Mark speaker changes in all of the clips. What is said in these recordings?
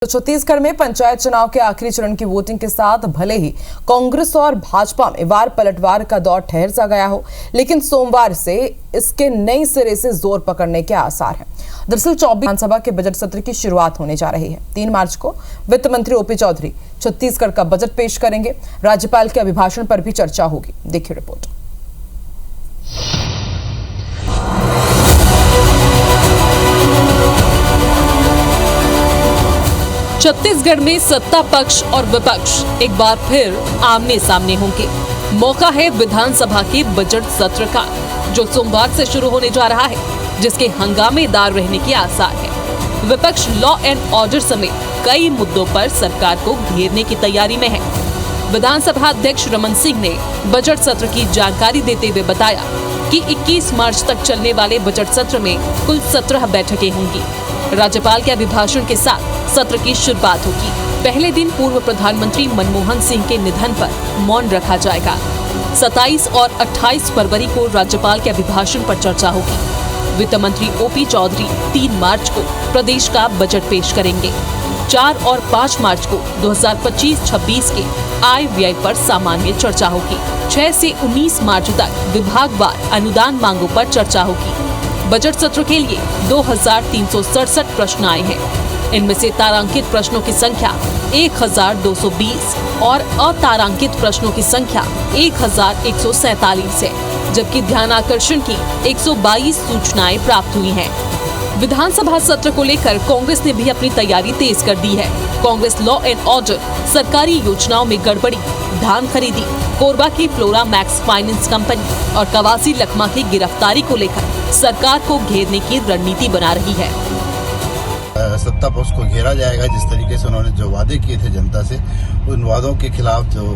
Speaker 1: तो छत्तीसगढ़ में पंचायत चुनाव के आखिरी चरण की वोटिंग के साथ भले ही कांग्रेस और भाजपा में वार पलटवार का दौर ठहर सा गया हो, लेकिन सोमवार से इसके नए सिरे से जोर पकड़ने के आसार हैं। दरअसल 24 विधानसभा के बजट सत्र की शुरुआत होने जा रही है। 3 मार्च को वित्त मंत्री ओपी चौधरी छत्तीसगढ़ का बजट पेश करेंगे। राज्यपाल के अभिभाषण पर भी चर्चा होगी। देखिए रिपोर्ट।
Speaker 2: छत्तीसगढ़ में सत्ता पक्ष और विपक्ष एक बार फिर आमने सामने होंगे। मौका है विधानसभा के बजट सत्र का, जो सोमवार से शुरू होने जा रहा है, जिसके हंगामेदार रहने के आसार है। विपक्ष लॉ एंड ऑर्डर समेत कई मुद्दों पर सरकार को घेरने की तैयारी में है। विधानसभा अध्यक्ष रमन सिंह ने बजट सत्र की जानकारी देते हुए बताया कि 21 मार्च तक चलने वाले बजट सत्र में कुल 17 बैठकें होंगी। राज्यपाल के अभिभाषण के साथ सत्र की शुरुआत होगी। पहले दिन पूर्व प्रधानमंत्री मनमोहन सिंह के निधन पर मौन रखा जाएगा। 27 और 28 फरवरी को राज्यपाल के अभिभाषण पर चर्चा होगी। वित्त मंत्री ओपी चौधरी 3 मार्च को प्रदेश का बजट पेश करेंगे। 4 और 5 मार्च को 2025-26 के आय व्यय पर सामान्य चर्चा होगी। 6 से 19 मार्च तक विभागवार अनुदान मांगों पर चर्चा होगी। बजट सत्र के लिए 2367 प्रश्न आए हैं। इनमें से तारांकित प्रश्नों की संख्या 1220 और अतारांकित प्रश्नों की संख्या 1147 है, जबकि ध्यानाकर्षण की 122 सूचनाएं प्राप्त हुई हैं। विधानसभा सत्र को लेकर कांग्रेस ने भी अपनी तैयारी तेज कर दी है। कांग्रेस लॉ एंड ऑर्डर, सरकारी योजनाओं में गड़बड़ी, धान खरीदी, कोरबा की फ्लोरा मैक्स फाइनेंस कंपनी और कवासी लखमा की गिरफ्तारी को लेकर सरकार को घेरने की रणनीति बना रही है।
Speaker 3: सत्ता पक्ष को घेरा जाएगा। जिस तरीके से उन्होंने जो वादे किए थे जनता से, उन वादों के खिलाफ जो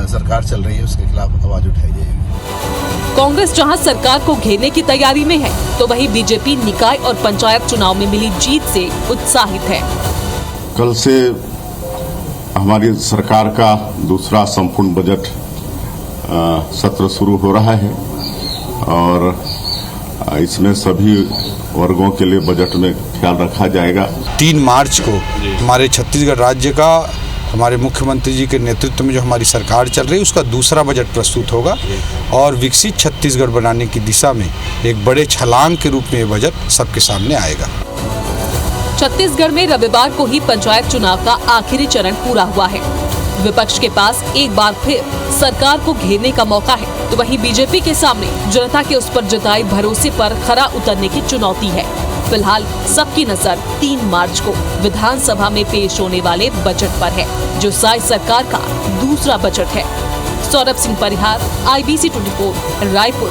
Speaker 3: सरकार चल रही है, उसके खिलाफ आवाज उठाई जाएगी।
Speaker 2: कांग्रेस जहां सरकार को घेरने की तैयारी में है, तो वहीं बीजेपी निकाय और पंचायत चुनाव में मिली जीत से उत्साहित है।
Speaker 4: कल से हमारी सरकार का दूसरा संपूर्ण बजट सत्र शुरू हो रहा है और इसमें सभी वर्गों के लिए बजट में ख्याल रखा जाएगा।
Speaker 5: 3 मार्च को हमारे छत्तीसगढ़ राज्य का हमारे मुख्यमंत्री जी के नेतृत्व में जो हमारी सरकार चल रही है, उसका दूसरा बजट प्रस्तुत होगा और विकसित छत्तीसगढ़ बनाने की दिशा में एक बड़े छलांग के रूप में ये बजट सबके सामने आएगा।
Speaker 2: छत्तीसगढ़ में रविवार को ही पंचायत चुनाव का आखिरी चरण पूरा हुआ है। विपक्ष के पास एक बार फिर सरकार को घेरने का मौका है, तो वहीं बीजेपी के सामने जनता के उस पर जताए भरोसे पर खरा उतरने की चुनौती है। फिलहाल सबकी नजर 3 मार्च को विधानसभा में पेश होने वाले बजट पर है, जो साई सरकार का दूसरा बजट है। सौरभ सिंह परिहार, IBC 24, रायपुर।